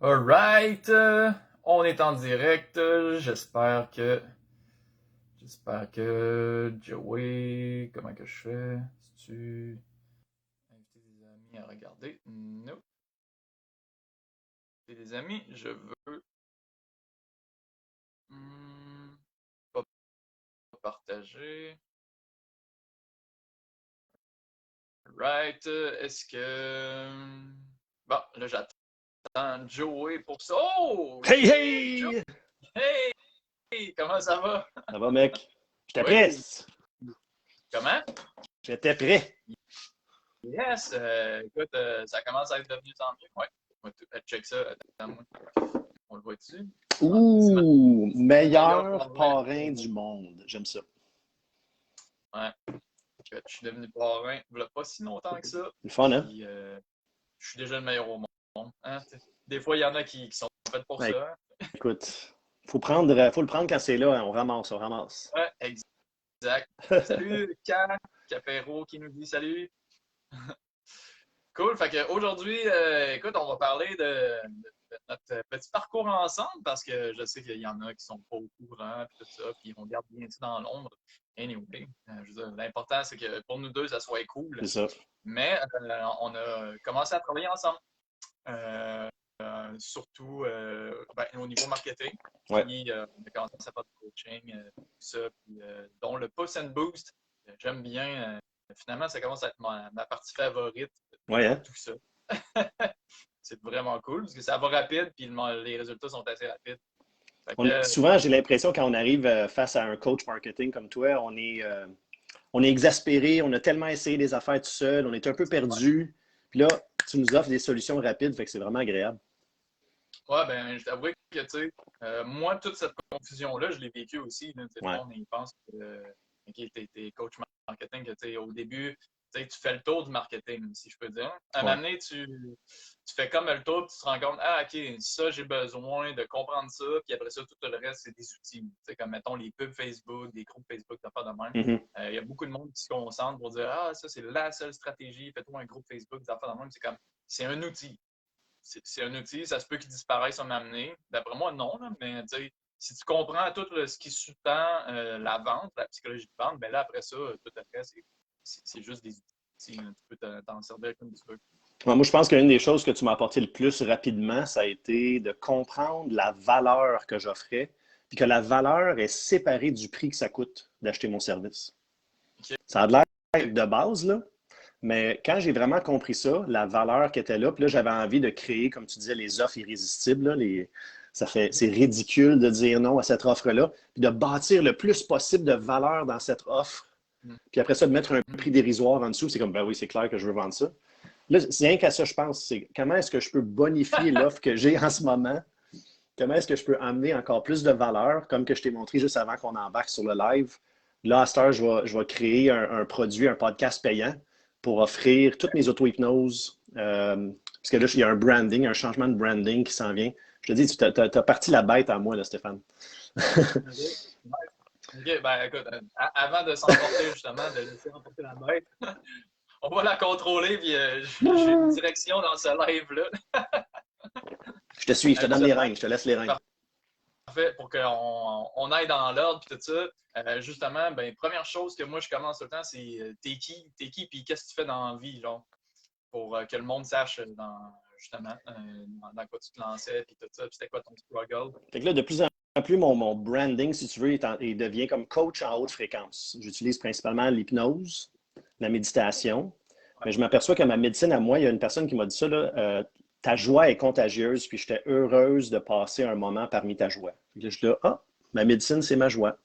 Alright, on est en direct. J'espère que Joey, comment que je fais? Si tu inviter des amis à regarder? Non. Inviter des amis, je veux hmm, pas partager. Right, est-ce que bon, là j'attends Joey pour ça. Oh, Hey, shit, Joey. hey! Hey, comment ça va? Ça va, mec? J'étais prêt. Oui. Comment? J'étais prêt. Yes, écoute, ça commence à être devenu tant mieux. Ouais, on va check ça. Attends-moi. On le voit dessus. Ah, Ouh, meilleur meilleur parrain. parrain du monde. J'aime ça. Ouais, écoute, je suis devenu parrain il n'y a pas si longtemps que ça. C'est le fun, hein? Puis, je suis déjà le meilleur au monde. Hein? Des fois, il y en a qui sont faits pour Ouais, ça. Hein? écoute, faut le prendre quand c'est là, hein. On ramasse, on ramasse. Ouais, exact. Salut, Capero qui nous dit salut. Cool. Fait qu'aujourd'hui, écoute, on va parler de notre petit parcours ensemble parce que je sais qu'il y en a qui sont pas au courant et tout ça, puis on garde bien ça dans l'ombre. Anyway, je veux dire, l'important, c'est que pour nous deux, ça soit cool. C'est ça. Mais on a commencé à travailler ensemble, euh, surtout ben, au niveau marketing. Ouais. Puis on a commencé à faire du coaching, tout ça, puis, dont le Push and Boost. J'aime bien. Finalement, ça commence à être ma partie favorite Ouais, dans hein? tout ça. C'est vraiment cool parce que ça va rapide puis les résultats sont assez rapides. Fait que, Souvent, j'ai l'impression quand on arrive face à un coach marketing comme toi, on est exaspéré, on a tellement essayé des affaires tout seul, on est un peu perdu. Puis là, tu nous offres des solutions rapides, fait que c'est vraiment agréable. ouais, ben, je t'avoue que, tu sais, moi, toute cette confusion-là, je l'ai vécue aussi. Là, le Ouais. monde, il pense que, OK, t'es coach marketing, que, tu sais, au début, tu fais le tour du marketing, si je peux dire. À un moment Ouais. donné, tu fais comme le tour, puis tu te rends compte, ah, OK, ça, j'ai besoin de comprendre ça, puis après ça, tout le reste, c'est des outils. Tu sais, comme, mettons, les pubs Facebook, des groupes Facebook, t'as pas de même. Mhm. Il y a beaucoup de monde qui se concentre pour dire, ah, ça, c'est la seule stratégie, fais-toi un groupe Facebook, des affaires de même. C'est comme, c'est un outil. C'est un outil, ça se peut qu'il disparaisse à m'amener. D'après moi, non, là, mais si tu comprends tout ce qui sous-tend la vente, la psychologie de vente, ben là, après ça, tout à fait, c'est juste des outils. Là. Tu peux t'en servir comme tu veux. Ouais, moi, je pense qu'une des choses que tu m'as apporté le plus rapidement, ça a été de comprendre la valeur que j'offrais, puis que la valeur est séparée du prix que ça coûte d'acheter mon service. OK. Ça a de l'air de base, là, mais quand j'ai vraiment compris ça, la valeur qui était là, puis là, j'avais envie de créer, comme tu disais, les offres irrésistibles, là, c'est ridicule de dire non à cette offre-là, puis de bâtir le plus possible de valeur dans cette offre, puis après ça, de mettre un prix dérisoire en dessous, c'est comme, ben oui, c'est clair que je veux vendre ça. Là, c'est rien qu'à ça, je pense. C'est comment est-ce que je peux bonifier l'offre que j'ai en ce moment? Comment est-ce que je peux amener encore plus de valeur, comme que je t'ai montré juste avant qu'on embarque sur le live? Là, à cette heure, je vais créer un produit, un podcast payant pour offrir toutes mes auto-hypnoses. Parce que là, il y a un branding, un changement de branding qui s'en vient. Je te dis, tu as parti la bête à moi, là, Stéphane. OK. OK, ben écoute, avant de s'emporter justement, de laisser emporter la bête, on va la contrôler, puis j'ai une direction dans ce live-là. Je te suis, je te donne les Justement, règnes, je te laisse les règnes. parfait, pour qu'on aille dans l'ordre puis tout ça. Justement, ben, première chose que moi je commence tout le temps, c'est t'es qui, puis qu'est-ce que tu fais dans la vie, genre, pour que le monde sache justement dans quoi tu te lançais, puis tout ça, puis c'était quoi ton struggle. Fait que là, de plus en plus, mon branding, si tu veux, il devient comme coach en haute fréquence. J'utilise principalement l'hypnose, la méditation, mais je m'aperçois que ma médecine à moi, il y a une personne qui m'a dit ça, là, ta joie est contagieuse, puis j'étais heureuse de passer un moment parmi ta joie. Puis là, je dis là, ah, ma médecine, c'est ma joie.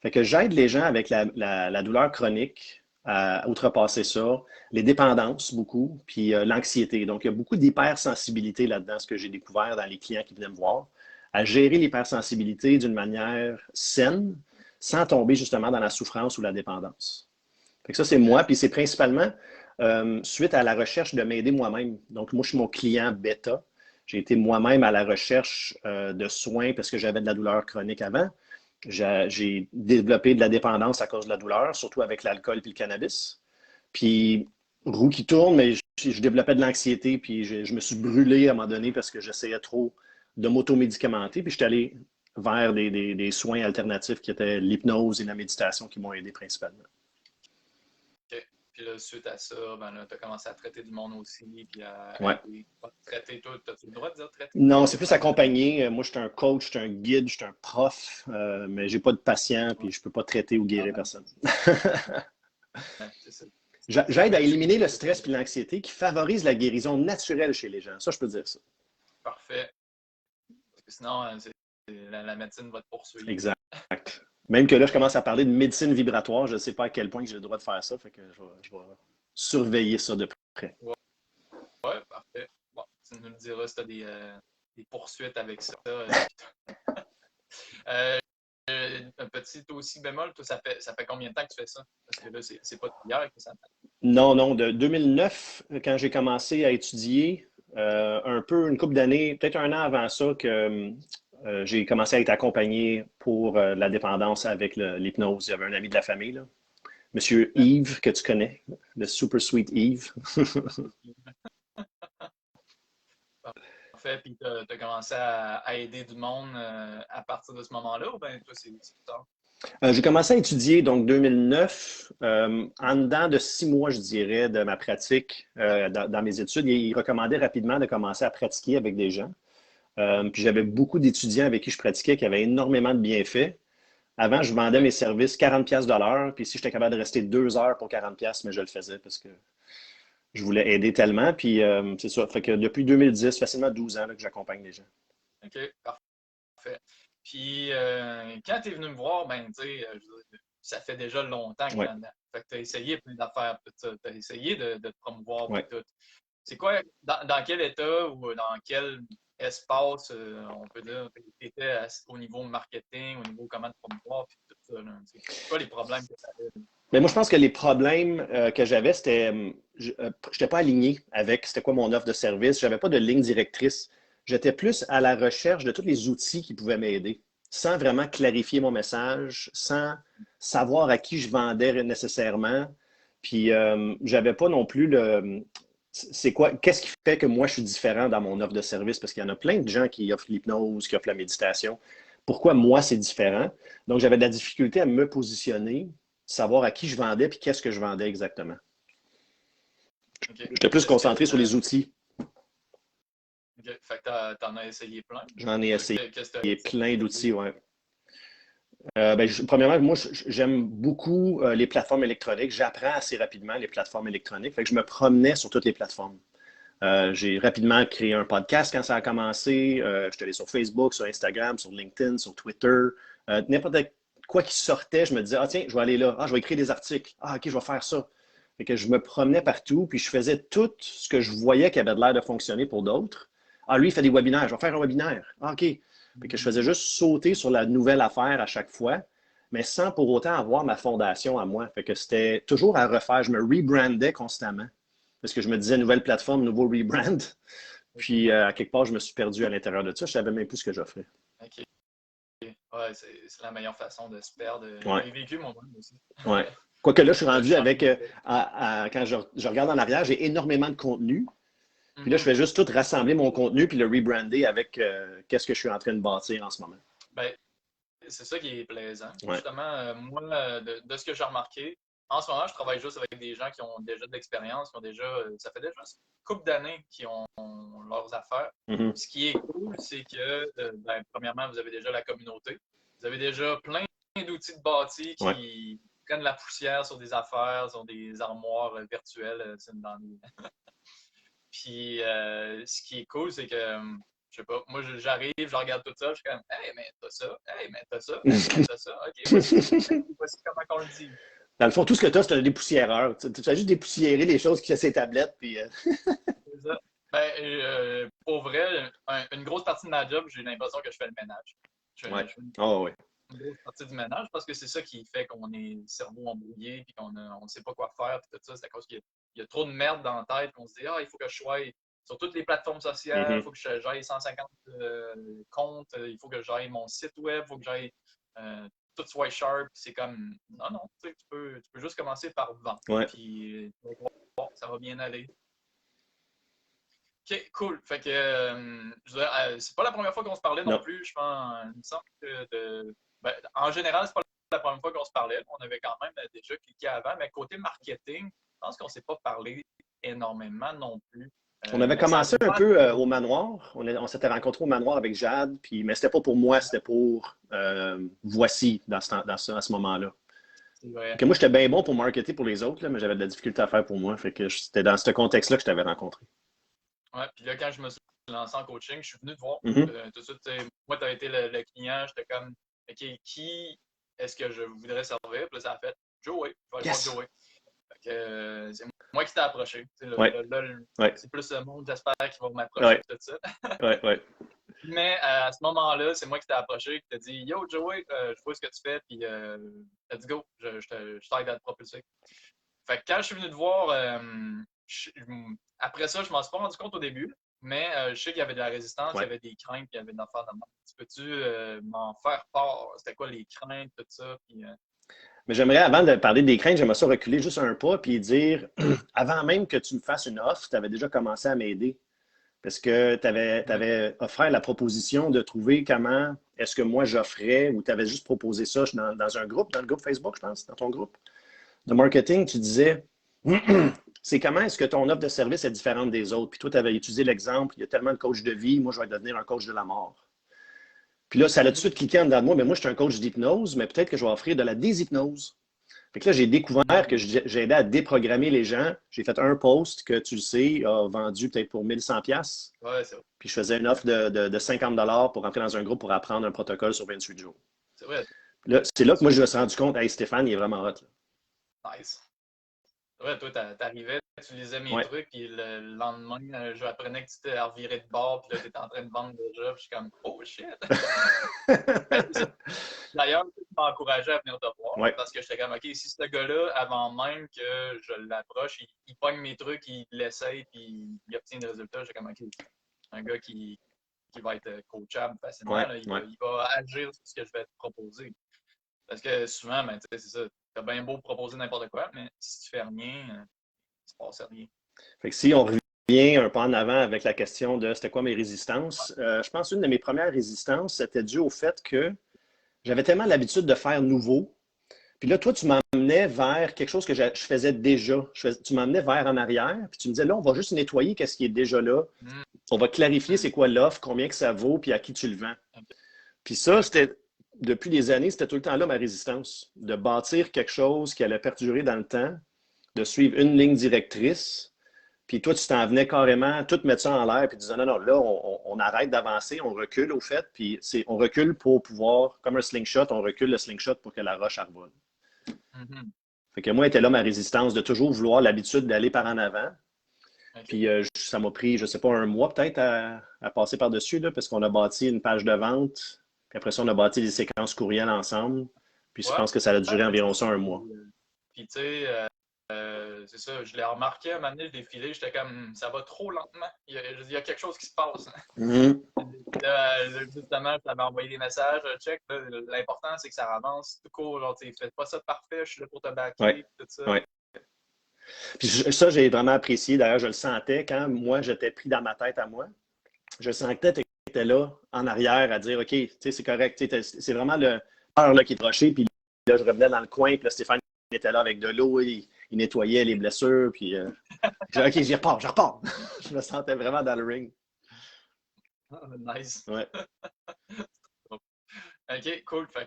Fait que j'aide les gens avec la douleur chronique à outrepasser ça, les dépendances beaucoup, puis l'anxiété. Donc, il y a beaucoup d'hypersensibilité là-dedans, ce que j'ai découvert dans les clients qui venaient me voir, à gérer l'hypersensibilité d'une manière saine, sans tomber justement dans la souffrance ou la dépendance. Fait que ça, c'est OK. moi, puis c'est principalement suite à la recherche de m'aider moi-même. Donc, moi, je suis mon client bêta. J'ai été moi-même à la recherche de soins parce que j'avais de la douleur chronique avant. J'ai développé de la dépendance à cause de la douleur, surtout avec l'alcool et le cannabis. Puis roue qui tourne, mais je développais de l'anxiété, puis je me suis brûlé à un moment donné parce que j'essayais trop de m'automédicamenter, puis je suis allé vers des soins alternatifs qui étaient l'hypnose et la méditation qui m'ont aidé principalement. OK. Puis là, suite à ça, ben là, tu as commencé à traiter du monde aussi, puis à Ouais. aider. Traiter, toi, as-tu le droit de dire traiter? Non, c'est plus accompagné. Moi, je suis un coach, je suis un guide, je suis un prof, mais j'ai pas de patient, puis je peux pas traiter ou Ah, guérir ben, personne. c'est ça. J'aide à éliminer le stress et l'anxiété qui favorise la guérison naturelle chez les gens. Ça, je peux dire ça. Parfait. Parce que sinon, la médecine va te poursuivre. Exact. Même que là, je commence à parler de médecine vibratoire. Je ne sais pas à quel point j'ai le droit de faire ça. Fait que je vais surveiller ça de près. Ouais, ouais, parfait. Bon, tu nous le diras si tu as des poursuites avec ça. Un petit aussi bémol, toi, ça fait combien de temps que tu fais ça? Parce que là, c'est pas hier que ça fait. Non, non, de 2009, quand j'ai commencé à étudier, un peu, une couple d'années, peut-être un an avant ça, que j'ai commencé à être accompagné pour la dépendance avec l'hypnose. Il y avait un ami de la famille, là, Monsieur Yves, que tu connais, le Super Sweet Yves. Parfait, puis tu as commencé à aider du monde à partir de ce moment-là, ou bien toi, c'est plus tard? J'ai commencé à étudier, donc 2009, en dedans de 6 mois, je dirais, de ma pratique dans mes études. Il recommandait rapidement de commencer à pratiquer avec des gens. Puis j'avais beaucoup d'étudiants avec qui je pratiquais qui avaient énormément de bienfaits. Avant, je vendais OK. mes services 40$ de l'heure, puis si j'étais capable de rester 2 heures pour 40$, mais je le faisais parce que je voulais aider tellement. Puis c'est ça. Fait que depuis 2010, facilement 12 ans là, que j'accompagne les gens. OK, parfait. Puis, quand tu es venu me voir, ben, tu sais, je veux dire, ça fait déjà longtemps que tu Ouais, es là-dedans. Fait que tu as essayé plein d'affaires, tout ça. Tu as essayé de te promouvoir, puis ouais. tout. C'est quoi, dans quel état ou dans quel espace, on peut dire, tu étais au niveau marketing, au niveau comment te promouvoir, puis tout ça, là, tu sais. C'est quoi les problèmes que tu avais? Mais moi, je pense que les problèmes que j'avais, c'était, je n'étais pas aligné avec c'était quoi mon offre de service. Je n'avais pas de ligne directrice. J'étais plus à la recherche de tous les outils qui pouvaient m'aider, sans vraiment clarifier mon message, sans savoir à qui je vendais nécessairement. Puis, j'avais pas non plus c'est quoi, qu'est-ce qui fait que moi, je suis différent dans mon offre de service? Parce qu'il y en a plein de gens qui offrent l'hypnose, qui offrent la méditation. Pourquoi moi, c'est différent? Donc, j'avais de la difficulté à me positionner, savoir à qui je vendais puis qu'est-ce que je vendais exactement. OK. J'étais plus Est-ce que concentré sur les outils. OK. Fait que t'en as essayé plein. J'en ai essayé Qu'est-ce que tu as plein d'outils, essayé? ouais. Premièrement, moi, j'aime beaucoup les plateformes électroniques. J'apprends assez rapidement les plateformes électroniques. Fait que je me promenais sur toutes les plateformes. J'ai rapidement créé un podcast quand ça a commencé. Je suis allé sur Facebook, sur Instagram, sur LinkedIn, sur Twitter. N'importe quoi qui sortait, je me disais, ah tiens, je vais aller là. Ah, je vais écrire des articles. Ah, OK, je vais faire ça. Fait que je me promenais partout, puis je faisais tout ce que je voyais qui avait l'air de fonctionner pour d'autres. Ah, lui, il fait des webinaires. Je vais faire un webinaire. Ah, OK. Fait que je faisais juste sauter sur la nouvelle affaire à chaque fois, mais sans pour autant avoir ma fondation à moi. Fait que c'était toujours à refaire. Je me rebrandais constamment. Parce que je me disais nouvelle plateforme, nouveau rebrand. Puis à quelque part, je me suis perdu à l'intérieur de ça. Je savais même plus ce que j'offrais. OK. Ouais, c'est la meilleure façon de se perdre. Je Ouais, l'ai vécu moi-même aussi. ouais. Quoique là, je suis De rendu avec, changer. quand je regarde en arrière, j'ai énormément de contenu. Puis là, je Mhm. fais juste tout rassembler mon contenu puis le rebrander avec qu'est-ce que je suis en train de bâtir en ce moment. Ben, c'est ça qui est plaisant. Ouais. Justement, moi, de ce que j'ai remarqué, en ce moment, je travaille juste avec des gens qui ont déjà de l'expérience, qui ont déjà, ça fait déjà une couple d'années qui ont leurs affaires. Mhm. Ce qui est cool, c'est que, ben, premièrement, vous avez déjà la communauté. Vous avez déjà plein d'outils de bâti Ouais. qui prennent la poussière sur des affaires, sur des armoires virtuelles. Dans Puis, ce qui est cool, c'est que, je sais pas, moi, j'arrive, je regarde tout ça, je suis comme, hey, mais t'as ça, hey, mais t'as ça, hey, mais t'as ça, ok, voici comment on le dit. Dans le fond, tout ce que tu as, c'est un dépoussiéreur. Tu as juste dépoussiéré les choses qui sont sur ces tablettes. Puis, C'est ça. Ben, pour vrai, une grosse partie de ma job, j'ai l'impression que je fais le ménage. ouais. Je fais Oh, ouais. une grosse partie du ménage parce que c'est ça qui fait qu'on est le cerveau embrouillé puis qu'on ne sait pas quoi faire. Puis tout ça, c'est à cause qu'il y a trop de merde dans la tête qu'on se dit, ah, il faut que je sois sur toutes les plateformes sociales, il Mhm. faut que j'aille 150 comptes, il faut que j'aille mon site web, il faut que j'aille tout swipe sharp. C'est comme, non, non, tu peux juste commencer par vendre. Ouais. Puis bon, ça va bien aller. OK, cool. Fait que, c'est pas la première fois qu'on se parlait non plus. Je pense, il me semble que ben, en général, c'est pas la première fois qu'on se parlait. On avait quand même déjà cliqué avant, mais côté marketing, je pense qu'on s'est pas parlé énormément non plus. On avait commencé un peu au manoir. On s'était rencontrés au manoir avec Jade, mais c'était pas pour moi, c'était pour Voici à ce moment-là. Moi, j'étais bien bon pour marketer pour les autres, là, mais j'avais de la difficulté à faire pour moi. Fait que c'était dans ce contexte-là que je t'avais rencontré. Ouais, puis là, quand je me suis lancé en coaching, je suis venu te voir. Mm-hmm. Tout de suite, moi, tu as été le client. J'étais comme, OK, qui est-ce que je voudrais servir? Puis là, ça a fait Joey. Je vais aller voir Joey. Fait que, c'est moi qui t'ai approché. C'est plus le monde, j'espère, qui va m'approcher tout ça. Mais à ce moment-là, c'est moi qui t'ai approché, qui t'a dit Yo, Joey, je vois ce que tu fais, puis let's go, je t'aide à te propulser. Fait que quand je suis venu te voir, après ça, je m'en suis pas rendu compte au début, mais je sais qu'il y avait de la résistance, il y avait des craintes, puis il y avait une affaire de mort. Peux-tu m'en faire part? C'était quoi les craintes, tout ça? Puis, Mais j'aimerais, avant de parler des craintes, j'aimerais ça reculer juste un pas puis dire, avant même que tu me fasses une offre, tu avais déjà commencé à m'aider. Parce que tu avais offert la proposition de trouver comment est-ce que moi j'offrais, ou tu avais juste proposé ça dans un groupe, dans le groupe Facebook, je pense, dans ton groupe de marketing, tu disais, c'est comment est-ce que ton offre de service est différente des autres. Puis toi, tu avais utilisé l'exemple, il y a tellement de coachs de vie, moi je vais devenir un coach de la mort. Puis là, ça a tout de suite cliqué en dedans de moi, mais moi je suis un coach d'hypnose, mais peut-être que je vais offrir de la déshypnose. Fait que là, j'ai découvert que j'ai aidé à déprogrammer les gens. J'ai fait un post que, tu le sais, a vendu peut-être pour 1100$. Ouais, c'est vrai. Puis je faisais une offre de 50$ pour rentrer dans un groupe pour apprendre un protocole sur 28 jours. C'est vrai. C'est là que moi, je me suis rendu compte, hey, Stéphane, il est vraiment hot. Là. Nice. C'est vrai, toi, t'arrivais, tu lisais mes trucs, puis le lendemain, je apprenais que tu t'es reviré de bord, puis là, t'étais en train de vendre déjà, puis je suis comme, oh shit! D'ailleurs, tu m'as encouragé à venir te voir, parce que j'étais comme, OK, si ce gars-là, avant même que je l'approche, il pogne mes trucs, il l'essaye, puis il obtient des résultats, j'étais comme, OK, un gars qui va être coachable facilement, là, il va agir sur ce que je vais te proposer. Parce que souvent, ben, c'est ça. T'as bien beau proposer n'importe quoi, mais si tu fais rien, il ne se passe rien. Fait que si on revient un peu en avant avec la question de c'était quoi mes résistances, je pense qu'une de mes premières résistances, c'était dû au fait que j'avais tellement l'habitude de faire nouveau. Puis là, toi, tu m'emmenais vers quelque chose que je faisais déjà. Tu m'emmenais vers en arrière, puis tu me disais, là, on va juste nettoyer qu'est-ce qui est déjà là. On va clarifier c'est quoi l'offre, combien que ça vaut, puis à qui tu le vends. Puis ça, c'était depuis des années, c'était tout le temps là ma résistance, de bâtir quelque chose qui allait perdurer dans le temps, de suivre une ligne directrice. Puis toi, tu t'en venais carrément tout mettre ça en l'air, puis tu disais, non, non, là, on arrête d'avancer, on recule au fait, puis on recule pour pouvoir, comme un slingshot, on recule le slingshot pour que la roche revole. Fait que moi, était là ma résistance de toujours vouloir l'habitude d'aller par en avant. Puis ça m'a pris, je ne sais pas, un mois peut-être à passer par-dessus, parce qu'on a bâti une page de vente. Puis après ça, on a bâti des séquences courriels ensemble. Puis je pense que ça a duré environ ça un mois. Puis tu sais, c'est ça, je l'ai remarqué à un moment donné, le défilé, j'étais comme, ça va trop lentement. Il y a quelque chose qui se passe. Justement, je t'avais envoyé des messages, check, l'important c'est que ça avance tout court. Genre, fais pas ça parfait, je suis là pour te backer, tout ça. Puis ça, j'ai vraiment apprécié. D'ailleurs, je le sentais quand moi, j'étais pris dans ma tête à moi. Je sentais que tu étais là, en arrière, à dire, OK, c'est correct. C'est vraiment le cœur qui est roché. Puis là, je revenais dans le coin. Puis là, Stéphane était là avec de l'eau. Il nettoyait les blessures. Puis j'ai dit, OK, j'y repars, je repars. Je me sentais vraiment dans le ring. Nice. Ouais. OK, cool. Fait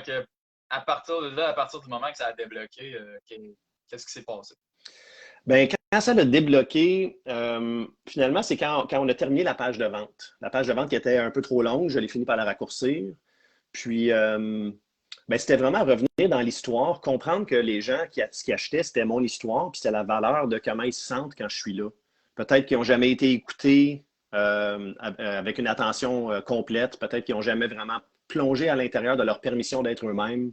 que à partir de là, à partir du moment que ça a débloqué, qu'est-ce qui s'est passé? Bien, quand ça a débloqué, finalement, c'est quand on a terminé la page de vente. La page de vente qui était un peu trop longue, je l'ai fini par la raccourcir. Puis, c'était vraiment revenir dans l'histoire, comprendre que les gens qui achetaient, c'était mon histoire, puis c'était la valeur de comment ils se sentent quand je suis là. Peut-être qu'ils n'ont jamais été écoutés avec une attention complète. Peut-être qu'ils n'ont jamais vraiment plongé à l'intérieur de leur permission d'être eux-mêmes.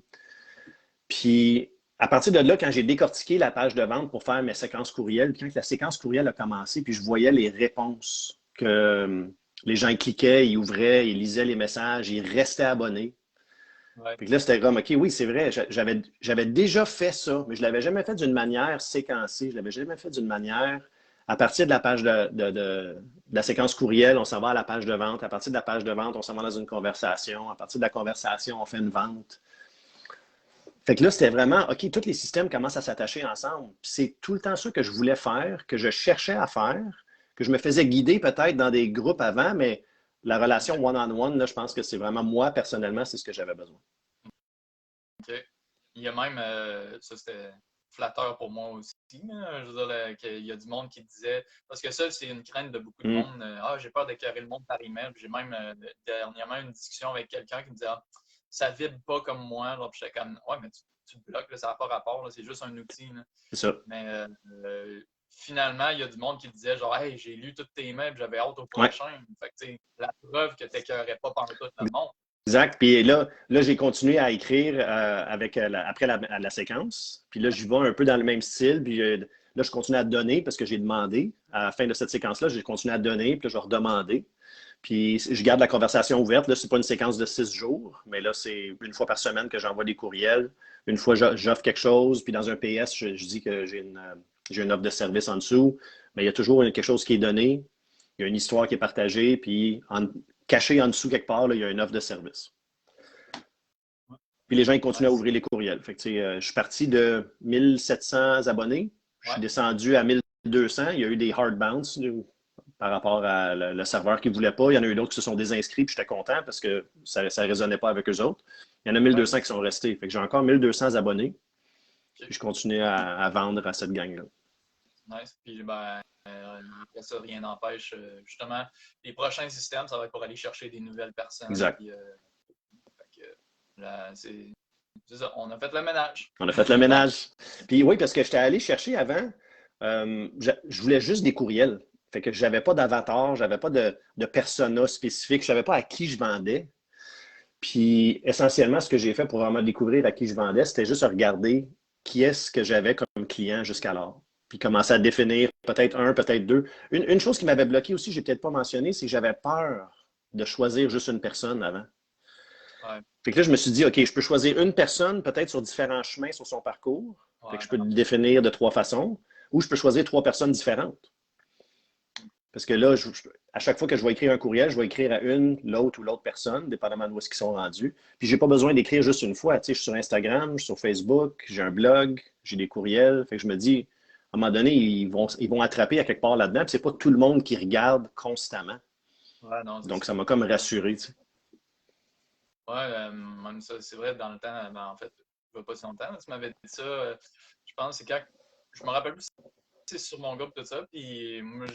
Puis, à partir de là, quand j'ai décortiqué la page de vente pour faire mes séquences courriels, puis quand la séquence courriel a commencé, puis je voyais les réponses que les gens cliquaient, ils ouvraient, ils lisaient les messages, ils restaient abonnés. Ouais. Fait que là, c'était comme, OK, oui, c'est vrai, j'avais déjà fait ça, mais je ne l'avais jamais fait d'une manière séquencée. Je ne l'avais jamais fait d'une manière, à partir de la page de la séquence courriel, on s'en va à la page de vente. À partir de la page de vente, on s'en va dans une conversation. À partir de la conversation, on fait une vente. Fait que là, c'était vraiment, OK, tous les systèmes commencent à s'attacher ensemble. Puis c'est tout le temps ça que je voulais faire, que je cherchais à faire, que je me faisais guider peut-être dans des groupes avant, mais la relation one-on-one, là, je pense que c'est vraiment moi, personnellement, c'est ce que j'avais besoin. OK. Il y a même, ça c'était flatteur pour moi aussi, là. Je veux dire, qu'il y a du monde qui disait, parce que ça, c'est une crainte de beaucoup de Mm. monde. Ah, j'ai peur d'écœurer le monde par email. J'ai même dernièrement une discussion avec quelqu'un qui me disait, ah, ça vibre pas comme moi. Là. Puis j'étais comme, ouais, mais tu te bloques, là, ça n'a pas rapport, là, c'est juste un outil. Là. C'est ça. Mais finalement, il y a du monde qui disait, genre, hey, j'ai lu toutes tes emails, j'avais hâte au Ouais. prochain. Fait que, tu sais, la preuve que tu n'écœurais pas par tout le monde. Exact. Puis là j'ai continué à écrire avec après la séquence. Puis là, j'y vais un peu dans le même style. Puis là, je continue à donner parce que j'ai demandé. À la fin de cette séquence-là, j'ai continué à donner. Puis là, je vais redemander. Puis je garde la conversation ouverte. Là, c'est pas une séquence de 6 jours, mais là, c'est une fois par semaine que j'envoie des courriels. Une fois, j'offre quelque chose. Puis dans un PS, je dis que j'ai une offre de service en dessous. Mais il y a toujours quelque chose qui est donné. Il y a une histoire qui est partagée. Puis caché en dessous quelque part, là, il y a une offre de service. Puis les gens ils continuent à ouvrir les courriels. Fait que, je suis parti de 1700 abonnés. Je suis descendu à 1200. Il y a eu des hard bounce par rapport à le serveur qui ne voulait pas. Il y en a eu d'autres qui se sont désinscrits, puis j'étais content parce que ça ne résonnait pas avec eux autres. Il y en a 1200 qui sont restés. Fait que j'ai encore 1200 abonnés. Puis je continue à vendre à cette gang-là. Nice. Puis, ben, après ça, rien n'empêche. Justement, les prochains systèmes, ça va être pour aller chercher des nouvelles personnes. Exact. Puis, là, c'est ça. On a fait le ménage. On a fait le ménage. Puis oui, parce que j'étais allé chercher avant, je voulais juste des courriels. Fait que je n'avais pas d'avatar, je n'avais pas de persona spécifique, je ne savais pas à qui je vendais. Puis essentiellement, ce que j'ai fait pour vraiment découvrir à qui je vendais, c'était juste regarder qui est-ce que j'avais comme client jusqu'alors. Puis commencer à définir peut-être un, peut-être deux. Une chose qui m'avait bloqué aussi, je n'ai peut-être pas mentionné, c'est que j'avais peur de choisir juste une personne avant. Ouais. Fait que là, je me suis dit, OK, je peux choisir une personne peut-être sur différents chemins sur son parcours. Fait que je peux le définir de 3 façons. Ou je peux choisir 3 personnes différentes. Parce que là, à chaque fois que je vais écrire un courriel, je vais écrire à une, l'autre ou l'autre personne, dépendamment de où est-ce qu'ils sont rendus. Puis je n'ai pas besoin d'écrire juste une fois. Tu sais, je suis sur Instagram, je suis sur Facebook, j'ai un blog, j'ai des courriels. Fait que je me dis, à un moment donné, ils vont attraper à quelque part là-dedans. Puis c'est pas tout le monde qui regarde constamment. Ouais, non, donc, ça m'a comme rassuré. Tu sais. Ouais, même ça, c'est vrai, dans le temps, ben, en fait, il n'y a pas si longtemps, tu m'avais dit ça, je pense, c'est quand, je me rappelle plus si c'est sur mon groupe, tout ça, puis moi,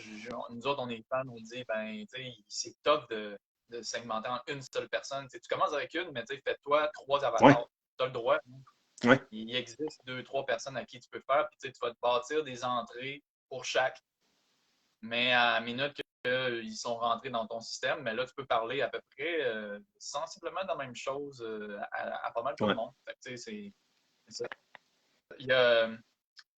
nous autres, on est fans, on dit, ben, tu sais, c'est top de segmenter en une seule personne. Tu commences avec une, mais tu sais, fais-toi 3 avatars. Ouais. Tu as le droit. Ouais. Il existe 2, 3 personnes à qui tu peux faire, puis tu vas te bâtir des entrées pour chaque. Mais à la minute qu'ils sont rentrés dans ton système, mais là, tu peux parler à peu près sensiblement de la même chose à pas mal tout le monde. Fait que, c'est ça. Il y a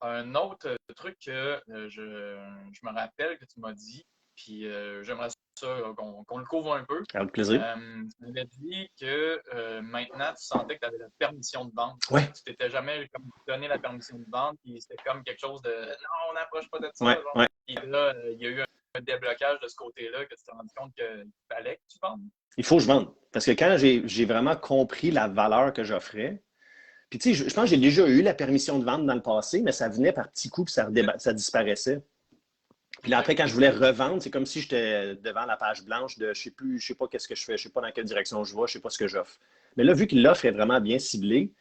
un autre truc que je me rappelle que tu m'as dit, puis j'aimerais ça qu'on le couvre un peu. Avec plaisir. Tu m'avais dit que maintenant, tu sentais que tu avais la permission de vente. Ouais. Tu t'étais jamais donné la permission de vente, puis c'était comme quelque chose de non, on n'approche pas de ça. Ouais, genre. ouais. Puis là, il y a eu un déblocage de ce côté-là que tu t'es rendu compte qu'il fallait que tu vendes. Il faut que je vende. Parce que quand j'ai vraiment compris la valeur que j'offrais, puis tu sais, je pense que j'ai déjà eu la permission de vendre dans le passé, mais ça venait par petits coups, puis ça disparaissait. Puis là, après, quand je voulais revendre, c'est comme si j'étais devant la page blanche de je ne sais pas qu'est-ce que je fais, je ne sais pas dans quelle direction je vais, je ne sais pas ce que j'offre. Mais là, vu que l'offre est vraiment bien ciblée,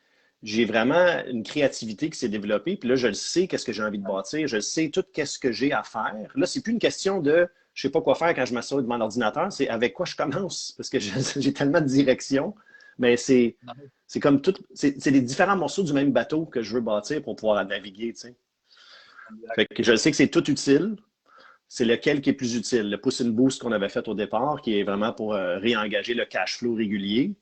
j'ai vraiment une créativité qui s'est développée. Puis là, je le sais, qu'est-ce que j'ai envie de bâtir, je sais tout qu'est-ce que j'ai à faire. Là, c'est plus une question de je ne sais pas quoi faire quand je m'assois devant l'ordinateur, c'est avec quoi je commence. Parce que j'ai tellement de directions. Mais c'est comme tout, c'est les différents morceaux du même bateau que je veux bâtir pour pouvoir naviguer. Tu sais. Fait que je sais que c'est tout utile. C'est lequel qui est plus utile. Le push and boost qu'on avait fait au départ, qui est vraiment pour réengager le cash flow régulier.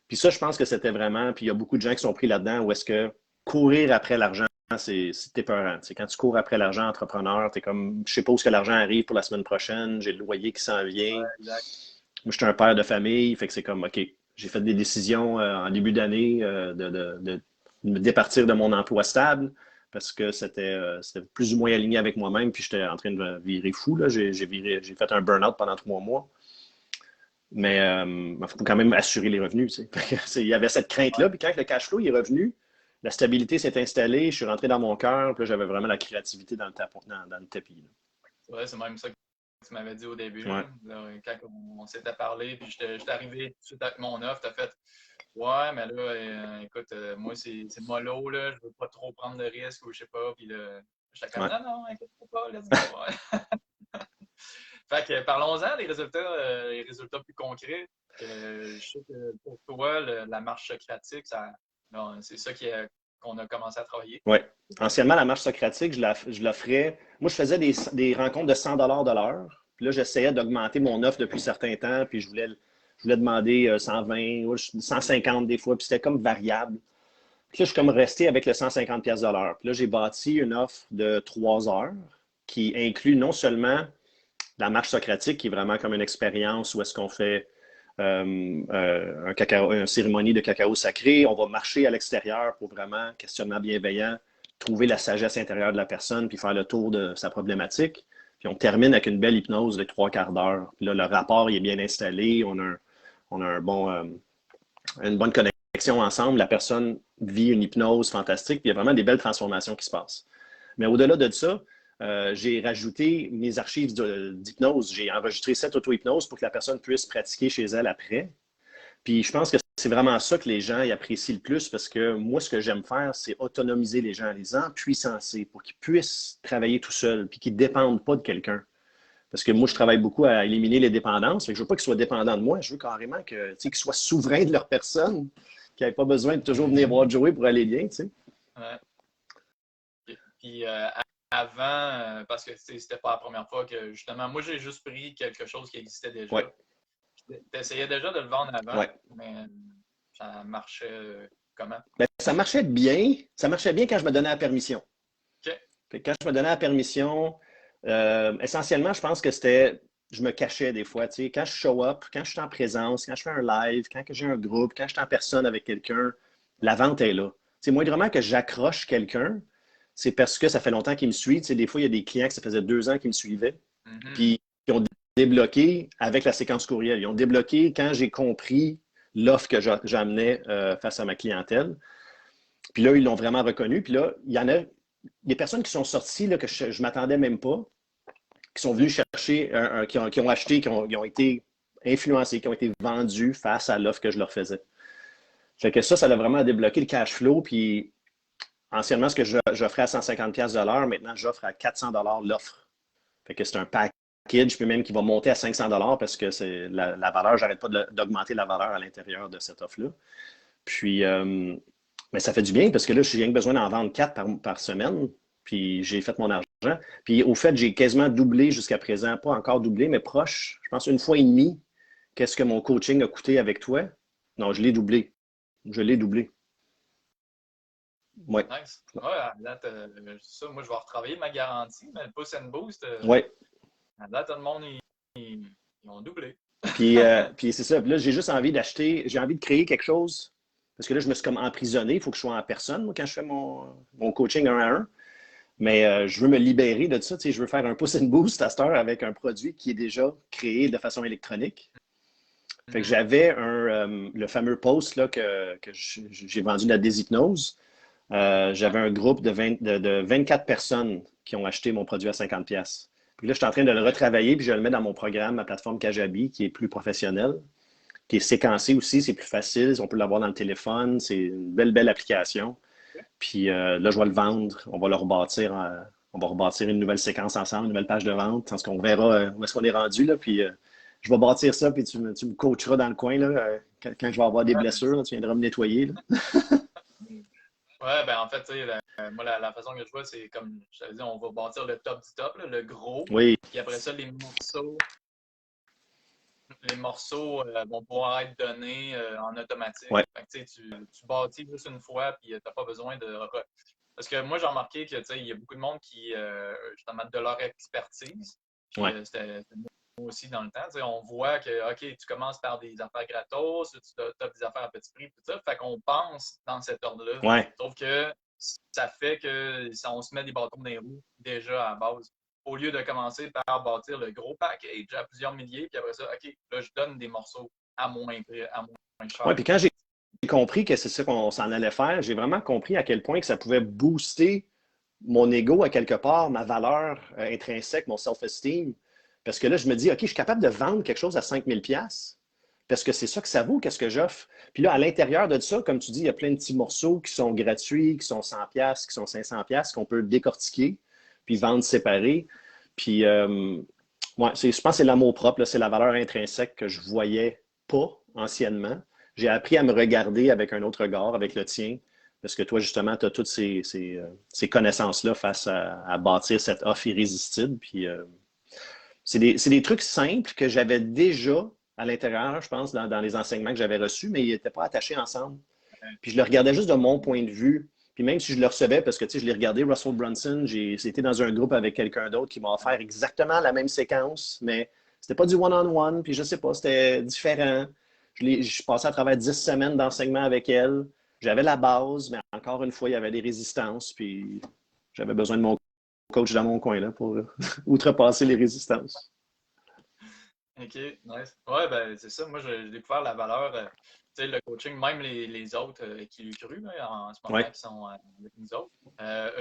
Puis ça, je pense que c'était vraiment, puis il y a beaucoup de gens qui sont pris là-dedans où est-ce que courir après l'argent, c'est épeurant. C'est quand tu cours après l'argent, entrepreneur, tu es comme, je sais pas où est-ce que l'argent arrive pour la semaine prochaine, j'ai le loyer qui s'en vient. Ouais, exact. Moi, je suis un père de famille, fait que c'est comme, OK, J'ai fait des décisions en début d'année de me départir de mon emploi stable parce que c'était plus ou moins aligné avec moi-même, puis j'étais en train de virer fou. Là. J'ai fait un burn-out pendant 3 mois. Mais il faut quand même assurer les revenus. Tu sais. Il y avait cette crainte-là. Ouais. Puis quand le cash flow est revenu, la stabilité s'est installée, je suis rentré dans mon cœur, puis là, j'avais vraiment la créativité dans le tapis. Là. C'est vrai, c'est même ça que tu m'avais dit au début. Ouais. Là, quand on s'était parlé, puis j'étais arrivé tout de suite avec mon offre, tu as fait ouais, mais là, écoute, moi, c'est mollo, là, je veux pas trop prendre de risques ou je sais pas. Puis là, j'étais comme Ouais. non, non, inquiète pas, let's go. Ouais. Fait que parlons-en les résultats plus concrets. Je sais que pour toi, la marche socratique, c'est ça qu'on a commencé à travailler. Oui. Anciennement, la marche socratique, je l'offrais. Moi, je faisais des rencontres de 100 de l'heure. Puis là, j'essayais d'augmenter mon offre depuis un certain temps. Puis je voulais demander 120 ou 150 des fois. Puis c'était comme variable. Puis là, je suis comme resté avec le 150 de l'heure. Puis là, j'ai bâti une offre de 3 heures qui inclut non seulement la marche socratique, qui est vraiment comme une expérience où est-ce qu'on fait une cérémonie de cacao sacré. On va marcher à l'extérieur pour vraiment, questionnement bienveillant, trouver la sagesse intérieure de la personne puis faire le tour de sa problématique. Puis on termine avec une belle hypnose de 3/4 d'heure. Puis là, le rapport il est bien installé. On a une bonne connexion ensemble. La personne vit une hypnose fantastique. Puis il y a vraiment des belles transformations qui se passent. Mais au-delà de ça, j'ai rajouté mes archives d'hypnose. J'ai enregistré 7 auto-hypnoses pour que la personne puisse pratiquer chez elle après. Puis je pense que c'est vraiment ça que les gens apprécient le plus parce que moi, ce que j'aime faire, c'est autonomiser les gens, les empuissancer pour qu'ils puissent travailler tout seuls puis qu'ils ne dépendent pas de quelqu'un. Parce que moi, je travaille beaucoup à éliminer les dépendances. Fait que je ne veux pas qu'ils soient dépendants de moi. Je veux carrément qu'ils soient souverains de leur personne, qu'ils n'aient pas besoin de toujours venir voir Joey pour aller bien. Tu sais. Ouais. Puis avant, parce que c'était pas la première fois que justement, moi j'ai juste pris quelque chose qui existait déjà. Ouais. Tu essayais déjà de le vendre avant, Ouais. mais ça marchait comment? Ben, ça marchait bien. Ça marchait bien quand je me donnais la permission. OK. Fait que quand je me donnais la permission, essentiellement, je pense que c'était, je me cachais des fois. Tu sais, quand je show up, quand je suis en présence, quand je fais un live, quand j'ai un groupe, quand je suis en personne avec quelqu'un, la vente est là. Tu sais, moindrement que j'accroche quelqu'un, c'est parce que ça fait longtemps qu'il me suit. Tu sais, des fois, il y a des clients que ça faisait 2 ans qu'ils me suivaient, puis ils ont débloqué avec la séquence courriel. Ils ont débloqué quand j'ai compris l'offre que j'amenais face à ma clientèle. Puis là, ils l'ont vraiment reconnu. Puis là, il y en a des personnes qui sont sorties là, que je ne m'attendais même pas, qui sont venus chercher, qui ont acheté, qui ont été influencés, qui ont été vendus face à l'offre que je leur faisais. Fait que ça a vraiment débloqué le cash flow. Puis anciennement, ce que j'offrais à 150$ de l'heure, maintenant, j'offre à 400$ l'offre. Fait que c'est un package, puis même qui va monter à 500$ parce que c'est la valeur, j'arrête pas d'augmenter la valeur à l'intérieur de cette offre-là. Puis, mais ça fait du bien parce que là, j'ai rien que besoin d'en vendre 4 par semaine. Puis j'ai fait mon argent. Puis au fait, j'ai quasiment doublé jusqu'à présent. Pas encore doublé, mais proche. Je pense 1,5 fois. Qu'est-ce que mon coaching a coûté avec toi? Non, je l'ai doublé. Je l'ai doublé. Oui. Nice. Ouais, à date, ça, moi je vais retravailler ma garantie, mais le push and boost, Oui. à date, tout le monde, ils ont doublé. Puis c'est ça. Puis là, j'ai juste envie d'acheter, j'ai envie de créer quelque chose. Parce que là, je me suis comme emprisonné. Il faut que je sois en personne moi, quand je fais mon coaching 1 à 1. Mais je veux me libérer de ça. Tu sais, je veux faire un push and boost à cette heure avec un produit qui est déjà créé de façon électronique. Fait que j'avais le fameux post là, que j'ai vendu la déshypnose. J'avais un groupe de 24 personnes qui ont acheté mon produit à 50$. Puis là, je suis en train de le retravailler, puis je le mets dans mon programme, ma plateforme Kajabi, qui est plus professionnelle, qui est séquencée aussi, c'est plus facile, on peut l'avoir dans le téléphone, c'est une belle application. Puis là, je vais le vendre, on va rebâtir une nouvelle séquence ensemble, une nouvelle page de vente, parce qu'on verra où est-ce qu'on est rendu, là, puis je vais bâtir ça, puis tu me coacheras dans le coin, là, quand je vais avoir des blessures, là, tu viendras me nettoyer, là. Ouais, ben en fait, tu sais, moi, la façon que je vois, c'est comme je t'avais dit, on va bâtir le top du top, là, le gros. Oui. Puis après ça, les morceaux vont pouvoir être donnés en automatique. Ouais. Fait que, tu bâtis juste une fois, puis tu n'as pas besoin de. Parce que moi, j'ai remarqué que il y a beaucoup de monde qui, justement, de leur expertise. Puis Ouais. c'était aussi dans le temps. T'sais, on voit que, OK, tu commences par des affaires gratos, tu as des affaires à petit prix, tout ça. Fait qu'on pense dans cet ordre-là. Ouais. Sauf que ça fait que on se met des bâtons dans les roues déjà à la base. Au lieu de commencer par bâtir le gros package à plusieurs milliers, puis après ça, OK, là, je donne des morceaux à moins Ouais, cher. puis quand j'ai compris que c'est ça qu'on s'en allait faire, j'ai vraiment compris à quel point que ça pouvait booster mon ego à quelque part, ma valeur intrinsèque, mon self-esteem. Parce que là, je me dis, OK, je suis capable de vendre quelque chose à 5 000 $ parce que c'est ça que ça vaut, qu'est-ce que j'offre. Puis là, à l'intérieur de ça, comme tu dis, il y a plein de petits morceaux qui sont gratuits, qui sont 100 $, qui sont 500 $, qu'on peut décortiquer, puis vendre séparés. Puis, ouais, je pense que c'est l'amour propre, c'est la valeur intrinsèque que je ne voyais pas anciennement. J'ai appris à me regarder avec un autre regard, avec le tien, parce que toi, justement, tu as toutes ces connaissances-là face à bâtir cette offre irrésistible. Puis, c'est des trucs simples que j'avais déjà à l'intérieur, je pense, dans les enseignements que j'avais reçus, mais ils n'étaient pas attachés ensemble. Puis je le regardais juste de mon point de vue. Puis même si je le recevais, parce que tu sais, je l'ai regardé, Russell Brunson, c'était dans un groupe avec quelqu'un d'autre qui m'a offert exactement la même séquence, mais c'était pas du one-on-one, puis je sais pas, c'était différent. Je passais à travers 10 semaines d'enseignement avec elle. J'avais la base, mais encore une fois, il y avait des résistances, puis j'avais besoin de mon coach dans mon coin là, pour outrepasser les résistances. OK, nice. Ouais, ben c'est ça. Moi, j'ai découvert la valeur, tu sais, le coaching, même les autres qui l'ont cru là, en ce moment, Ouais. qui sont avec nous autres.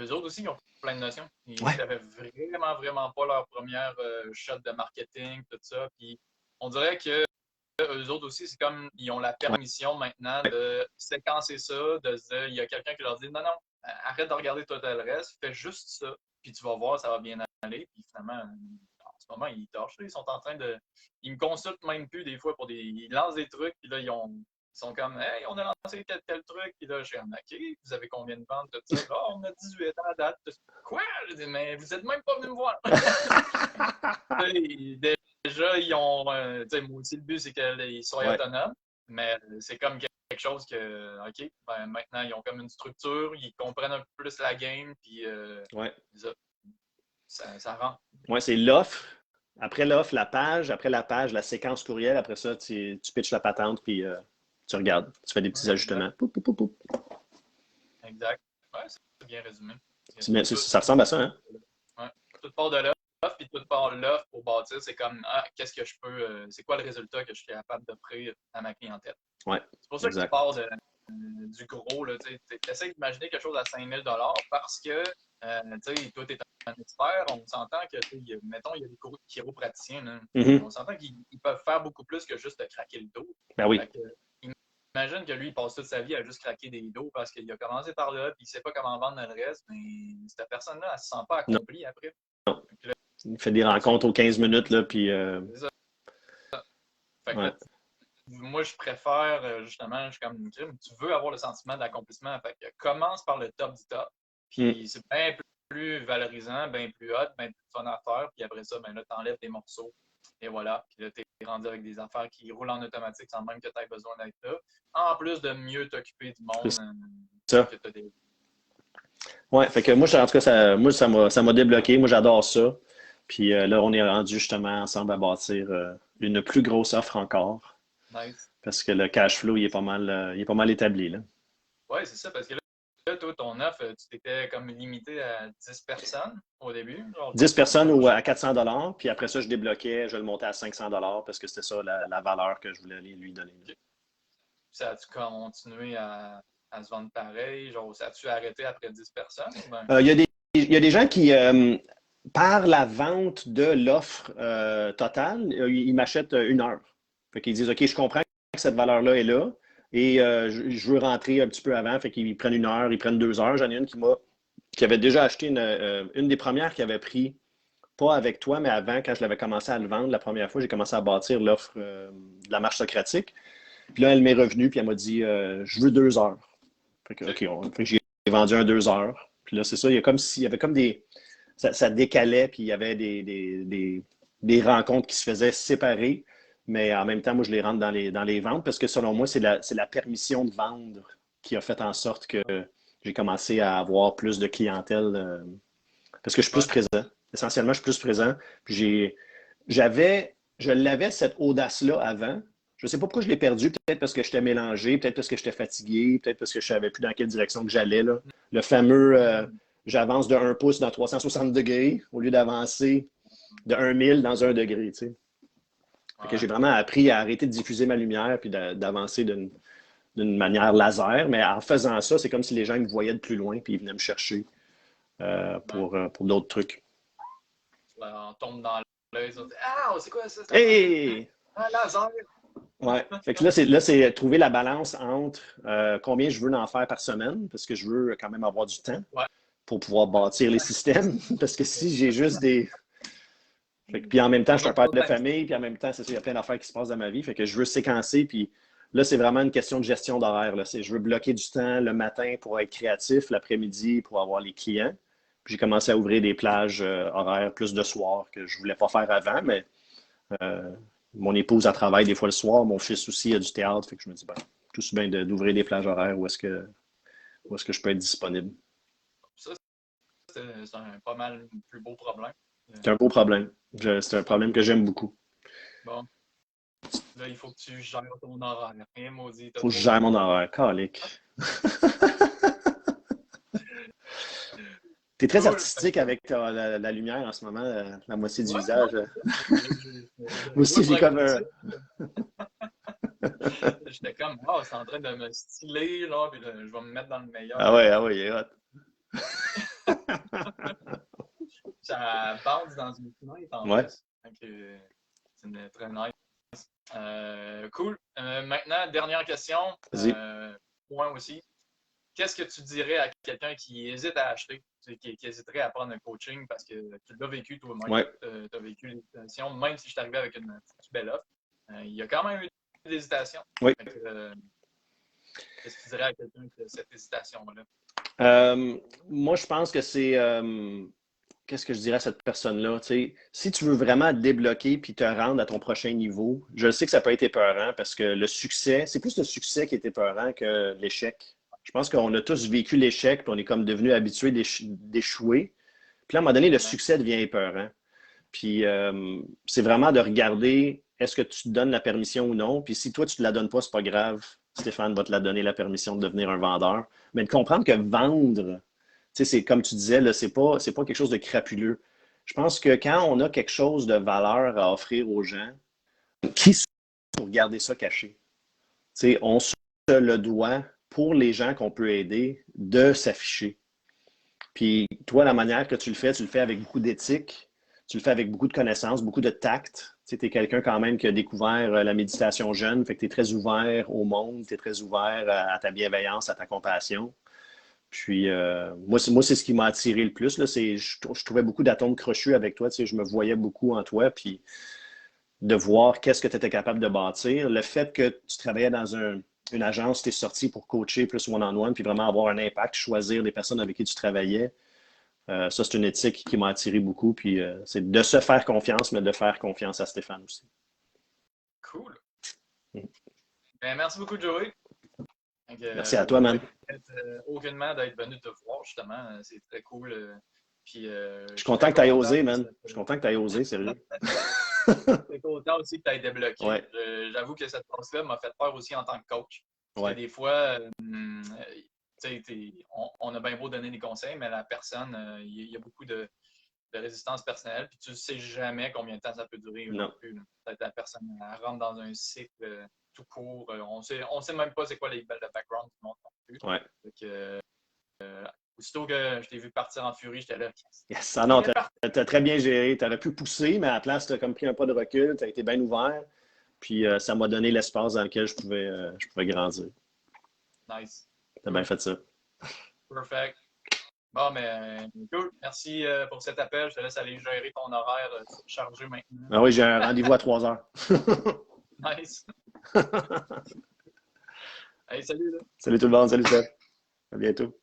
Eux autres aussi, ils ont plein de notions. Ils Ouais. savaient vraiment pas leur première shot de marketing, tout ça. Puis on dirait que eux autres aussi, c'est comme ils ont la permission maintenant de séquencer ça, de se dire, il y a quelqu'un qui leur dit non, arrête de regarder tout le reste, fais juste ça, puis tu vas voir, ça va bien aller. Puis finalement, en ce moment, ils torchent. Ils sont en train de. Ils me consultent même plus des fois pour des. Ils lancent des trucs, puis là, ils sont comme hey, on a lancé tel truc, puis là, je suis comme OK, vous avez combien de ventes, tout ça? Là, on a 18 ans à date. Quoi? Je dis, mais vous êtes même pas venu me voir. Déjà, ils ont. Moi aussi, le but, c'est qu'ils soient Ouais. autonomes, mais c'est comme quelque chose que, OK, ben, maintenant, ils ont comme une structure, ils comprennent un peu plus la game, puis Ouais. ça rend. Ouais, c'est l'offre. Après l'offre, la page. Après la page, la séquence courriel. Après ça, tu pitches la patente, puis tu regardes. Tu fais des petits Ouais, ajustements. Poup, poup, poup, poup. exact. Ouais, c'est bien résumé. Ça ressemble à ça, hein? Ouais. Tout part de l'offre, puis tout part de l'offre pour bâtir. C'est comme, qu'est-ce que je peux, c'est quoi le résultat que je suis capable d'offrir à ma clientèle. Ouais, c'est pour ça que tu exact. pars du gros. Tu essaies d'imaginer quelque chose à 5 000 parce que, toi, tu es un expert. On s'entend que, mettons, il y a des chiropraticiens. Là, Mm-hmm. on s'entend qu'ils peuvent faire beaucoup plus que juste te craquer le dos. Ben oui. Fait que, imagine que lui, il passe toute sa vie à juste craquer des dos parce qu'il a commencé par là, puis il ne sait pas comment vendre le reste, mais cette personne-là, elle ne se sent pas Non. accomplie après. Là, il fait des rencontres aux 15 minutes, là, puis... C'est ça. Fait que ouais. là, moi, je préfère, justement, je suis comme tu veux avoir le sentiment d'accomplissement. Fait que commence par le top du top. Puis c'est bien plus valorisant, bien plus hot, bien plus fun à faire. Puis après ça, ben là, tu enlèves des morceaux. Et voilà. Puis là, tu es rendu avec des affaires qui roulent en automatique sans même que tu aies besoin d'être là. En plus de mieux t'occuper du monde ça. que tu as des. Ouais, fait que moi, en tout cas, ça m'a débloqué. Moi, j'adore ça. Puis là, on est rendu justement ensemble à bâtir une plus grosse offre encore. Nice. Parce que le cash flow, il est pas mal établi, là. Oui, c'est ça, parce que là, toi, ton offre, tu t'étais comme limité à 10 personnes au début. Genre, 10 personnes ou à 400 $, puis après ça, je débloquais, je le montais à 500 $ parce que c'était ça la valeur que je voulais lui donner. Okay. Ça a-tu continué à se vendre pareil? Genre, ça a-tu arrêté après 10 personnes? Ben? Il y a des gens qui, par la vente de l'offre totale, ils m'achètent 1 heure. Fait qu'ils disent, OK, je comprends que cette valeur-là est là et je veux rentrer un petit peu avant. Fait qu'ils prennent 1 heure, ils prennent 2 heures. J'en ai une qui avait déjà acheté une des premières qui avait pris, pas avec toi, mais avant, quand je l'avais commencé à le vendre, la première fois, j'ai commencé à bâtir l'offre de la marche socratique. Puis là, elle m'est revenue, puis elle m'a dit, je veux 2 heures. Fait que, OK, fait que j'ai vendu un 2 heures. Puis là, c'est ça, il y avait comme des... Ça décalait, puis il y avait des rencontres qui se faisaient séparer. Mais en même temps, moi, je les rentre dans les ventes parce que selon moi, c'est la permission de vendre qui a fait en sorte que j'ai commencé à avoir plus de clientèle parce que je suis plus présent. Essentiellement, je suis plus présent. Puis j'avais je l'avais, cette audace-là, avant. Je ne sais pas pourquoi je l'ai perdu. Peut-être parce que j'étais mélangé, peut-être parce que j'étais fatigué, peut-être parce que je ne savais plus dans quelle direction que j'allais, là. Le fameux j'avance de 1 pouce dans 360 degrés au lieu d'avancer de 1000 dans 1 degré, tu sais. Fait que j'ai vraiment appris à arrêter de diffuser ma lumière puis d'avancer d'une manière laser. Mais en faisant ça, c'est comme si les gens me voyaient de plus loin puis ils venaient me chercher pour d'autres trucs. On tombe dans l'œil, on dit ah, c'est quoi ça? Hey! Un laser! Ouais. Fait que là, c'est trouver la balance entre combien je veux en faire par semaine, parce que je veux quand même avoir du temps pour pouvoir bâtir les systèmes. Parce que si j'ai juste des. Puis en même temps, je suis un père de famille, puis en même temps, c'est ça, il y a plein d'affaires qui se passent dans ma vie. Fait que je veux séquencer, puis là, c'est vraiment une question de gestion d'horaire. Je veux bloquer du temps le matin pour être créatif, l'après-midi pour avoir les clients. Puis j'ai commencé à ouvrir des plages horaires plus de soir que je ne voulais pas faire avant, mais mon épouse, elle travaille des fois le soir. Mon fils aussi a du théâtre. Fait que je me dis, ben, tout aussi bien d'ouvrir des plages horaires où est-ce que je peux être disponible. Ça, c'est un pas mal plus beau problème. C'est un beau problème. C'est un problème que j'aime beaucoup. Bon. Là, il faut que tu gères ton horaire. Rien maudit. Il faut que je gère mon horaire. Calique. Tu es très artistique avec la lumière en ce moment, la moitié du visage. Moi aussi, j'ai comme un. J'étais comme, oh, c'est en train de me styler, là, puis je vais me mettre dans le meilleur. Ah ouais, il est hot. Ça bounce dans une fenêtre en plus. C'est très nice. Cool. Maintenant, dernière question. Point aussi. Qu'est-ce que tu dirais à quelqu'un qui hésite à acheter, qui hésiterait à prendre un coaching parce que tu l'as vécu toi-même, tu as vécu l'hésitation, même si je suis arrivé avec une belle offre, il y a quand même eu des hésitations. Oui. Qu'est-ce que tu dirais à quelqu'un qui a cette hésitation-là? Moi, je pense que c'est... qu'est-ce que je dirais à cette personne-là? Si tu veux vraiment te débloquer puis te rendre à ton prochain niveau, je sais que ça peut être épeurant parce que le succès, c'est plus le succès qui est épeurant que l'échec. Je pense qu'on a tous vécu l'échec, puis on est comme devenu habitué d'échouer. Puis là, à un moment donné, le succès devient épeurant. Puis c'est vraiment de regarder, est-ce que tu te donnes la permission ou non? Puis si toi, tu ne te la donnes pas, c'est pas grave. Stéphane va te la donner, la permission de devenir un vendeur. Mais de comprendre que vendre, c'est comme tu disais, c'est pas quelque chose de crapuleux. Je pense que quand on a quelque chose de valeur à offrir aux gens, qui sont pour garder ça caché? On se le doit pour les gens qu'on peut aider de s'afficher. Puis toi, la manière que tu le fais avec beaucoup d'éthique, tu le fais avec beaucoup de connaissances, beaucoup de tact. Tu es quelqu'un quand même qui a découvert la méditation jeune, fait que tu es très ouvert au monde, tu es très ouvert à ta bienveillance, à ta compassion. Puis moi, c'est ce qui m'a attiré le plus. Là, je trouvais beaucoup d'atomes crochus avec toi. Je me voyais beaucoup en toi. Puis de voir qu'est-ce que tu étais capable de bâtir. Le fait que tu travaillais dans une agence, tu es sorti pour coacher plus one-on-one, puis vraiment avoir un impact, choisir les personnes avec qui tu travaillais. Ça, c'est une éthique qui m'a attiré beaucoup. Puis c'est de se faire confiance, mais de faire confiance à Stéphane aussi. Cool. Ben, merci beaucoup, Joey. Merci à toi, man. Aucunement d'être venu te voir, justement. C'est très cool. Puis, je suis content que tu aies osé, man. Je suis content que tu aies osé, sérieux. Je suis content aussi que tu aies débloqué. Ouais. J'avoue que cette phase-là m'a fait peur aussi en tant que coach. Parce que des fois, on a bien beau donner des conseils, mais la personne, il y a beaucoup de résistance personnelle. Puis tu ne sais jamais combien de temps ça peut durer. Non. Peut-être la personne elle rentre dans un cycle tout court. On sait même pas c'est quoi le background qui monte non plus. Ouais. Aussitôt que je t'ai vu partir en furie, j'étais là. Yes. Ah non, tu as très bien géré. Tu aurais pu pousser, mais à la place, tu as comme pris un pas de recul. Tu as été bien ouvert. Puis ça m'a donné l'espace dans lequel je pouvais grandir. Nice. Tu as bien fait ça. Perfect. Bon, mais cool. Merci pour cet appel. Je te laisse aller gérer ton horaire chargé maintenant. Ah oui, j'ai un rendez-vous à 3 heures. Nice. Allez, salut. Là. Salut tout le monde. Salut, Seth. À bientôt.